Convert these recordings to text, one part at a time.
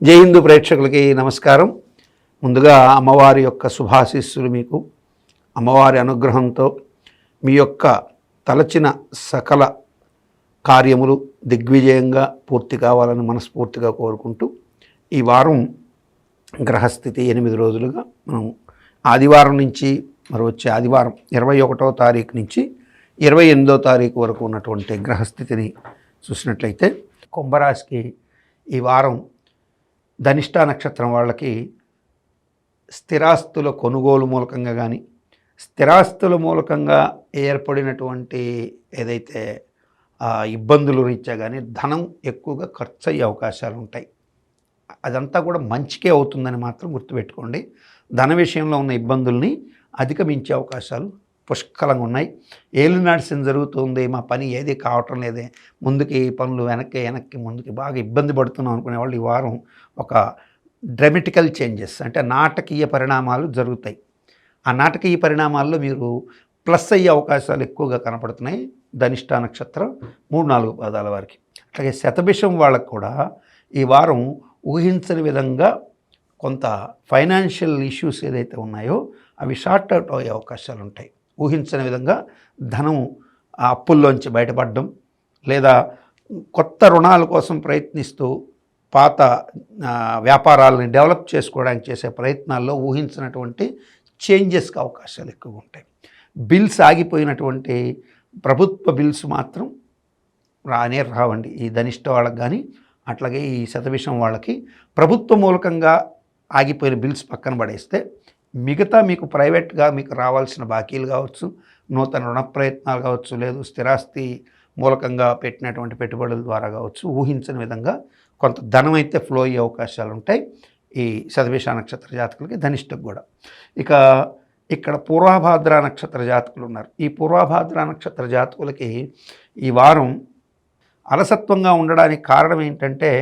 జై హిందూ ప్రేక్షకులకి నమస్కారం. ముందుగా అమ్మవారి యొక్క శుభాశీస్సులు మీకు, అమ్మవారి అనుగ్రహంతో మీ యొక్క తలచిన సకల కార్యములు దిగ్విజయంగా పూర్తి కావాలని మనస్ఫూర్తిగా కోరుకుంటూ, ఈ వారం గ్రహస్థితి 8 రోజులుగా మనం ఆదివారం నుంచి మరి వచ్చే ఆదివారం 21వ తారీఖు నుంచి 28వ తారీఖు వరకు ఉన్నటువంటి గ్రహస్థితిని చూసినట్లయితే, కుంభరాశికి ఈ వారం ధనిష్ట నక్షత్రం వాళ్ళకి స్థిరాస్తుల కొనుగోలు మూలకంగా కానీ, స్థిరాస్తుల మూలకంగా ఏర్పడినటువంటి ఏదైతే ఇబ్బందులు రీత్యా కానీ ధనం ఎక్కువగా ఖర్చు అయ్యే అవకాశాలు ఉంటాయి. అదంతా కూడా మంచికే అవుతుందని మాత్రం గుర్తుపెట్టుకోండి. ధన విషయంలో ఉన్న ఇబ్బందుల్ని అధిగమించే అవకాశాలు పుష్కలంగా ఉన్నాయి. ఏలినాడు శని జరుగుతుంది, మా పని ఏది కావటం లేదే, ముందుకి పనులు వెనక్కి ముందుకి బాగా ఇబ్బంది పడుతున్నాం అనుకునే వాళ్ళు ఈ వారం ఒక డ్రామాటికల్ చేంజెస్ అంటే నాటకీయ పరిణామాలు జరుగుతాయి. ఆ నాటకీయ పరిణామాల్లో మీరు ప్లస్ అయ్యే అవకాశాలు ఎక్కువగా కనపడుతున్నాయి. ధనిష్ట నక్షత్రం 3-4 పాదాల వారికి. అట్లాగే శతభిషం వాళ్ళకు కూడా ఈ వారం ఊహించని విధంగా కొంత ఫైనాన్షియల్ ఇష్యూస్ ఏదైతే ఉన్నాయో అవి షార్ట్ అవుట్ అయ్యే అవకాశాలు ఉంటాయి. ఊహించని విధంగా ధనం ఆ అప్పుల్లోంచి బయటపడడం, లేదా కొత్త రుణాల కోసం ప్రయత్నిస్తూ పాత వ్యాపారాలని డెవలప్ చేసుకోవడానికి చేసే ప్రయత్నాల్లో ఊహించినటువంటి చేంజెస్కి అవకాశాలు ఎక్కువగా ఉంటాయి. బిల్స్ ఆగిపోయినటువంటి ప్రభుత్వ బిల్స్ మాత్రం రావండి ఈ ధనిష్ట వాళ్ళకి కానీ, అట్లాగే ఈ శతభిషం వాళ్ళకి ప్రభుత్వ మూలకంగా ఆగిపోయిన బిల్స్ పక్కన పడేస్తే మిగతా మీకు ప్రైవేట్గా మీకు రావాల్సిన బాకీలు కావచ్చు, నూతన రుణ ప్రయత్నాలు కావచ్చు, లేదు స్థిరాస్తి మూలకంగా పెట్టినటువంటి పెట్టుబడుల ద్వారా కావచ్చు, ఊహించని విధంగా కొంత ధనం అయితే ఫ్లో అయ్యే అవకాశాలు ఉంటాయి ఈ శతభిష నక్షత్ర జాతకులకి, ధనిష్టకు కూడా. ఇక ఇక్కడ పూర్వభాద్ర నక్షత్ర జాతకులు ఉన్నారు. ఈ పూర్వభాద్ర నక్షత్ర జాతకులకి ఈ వారం అలసత్వంగా ఉండడానికి కారణం ఏంటంటే,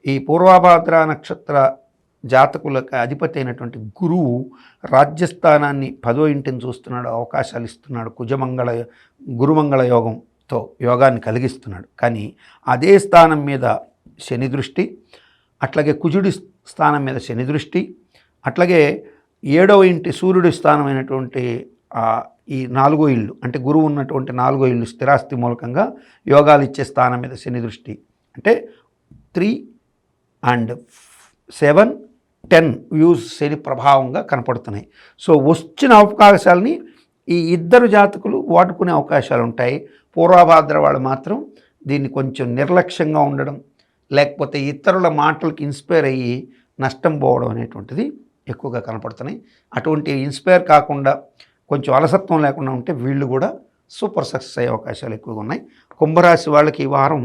ఈ పూర్వభాద్ర నక్షత్ర జాతకులకు అధిపతి అయినటువంటి గురువు రాజ్యస్థానాన్ని 10వ ఇంటిని చూస్తున్నాడు, అవకాశాలు ఇస్తున్నాడు. గురుమంగళ యోగంతో యోగాన్ని కలిగిస్తున్నాడు. కానీ అదే స్థానం మీద శని దృష్టి, అట్లాగే కుజుడి స్థానం మీద శని దృష్టి, అట్లాగే 7వ ఇంటి సూర్యుడి స్థానమైనటువంటి ఈ 4వ ఇల్లు అంటే గురువు ఉన్నటువంటి 4వ ఇల్లు స్థిరాస్తి మూలకంగా యోగాలు ఇచ్చే స్థానం మీద శని దృష్టి. అంటే 3 and 7, 10 వ్యూస్ శని ప్రభావంగా కనపడుతున్నాయి. సో వచ్చిన అవకాశాలని ఈ ఇద్దరు జాతకులు వాడుకునే అవకాశాలు ఉంటాయి. పూర్వభాద్ర వాళ్ళు మాత్రం దీన్ని కొంచెం నిర్లక్ష్యంగా ఉండడం, లేకపోతే ఇతరుల మాటలకు ఇన్స్పైర్ అయ్యి నష్టం పోవడం అనేటువంటిది ఎక్కువగా కనపడుతున్నాయి. అటువంటి ఇన్స్పైర్ కాకుండా కొంచెం అలసత్వం లేకుండా ఉంటే వీళ్ళు కూడా సూపర్ సక్సెస్ అయ్యే అవకాశాలు ఎక్కువగా ఉన్నాయి. కుంభరాశి వాళ్ళకి ఈ వారం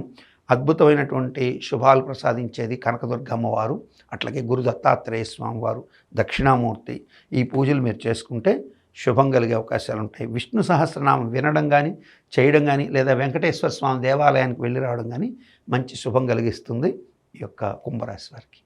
అద్భుతమైనటువంటి శుభాలు ప్రసాదించేది కనకదుర్గ అమ్మవారు, అట్లాగే గురు దత్తాత్రేయ స్వామి వారు, దక్షిణామూర్తి. ఈ పూజలు మీరు చేసుకుంటే శుభం కలిగే అవకాశాలు ఉంటాయి. విష్ణు సహస్రనామం వినడం కానీ, చేయడం కానీ, లేదా వెంకటేశ్వర స్వామి దేవాలయానికి వెళ్ళి రావడం కానీ మంచి శుభం కలిగిస్తుంది ఈ యొక్క కుంభరాశి వారికి.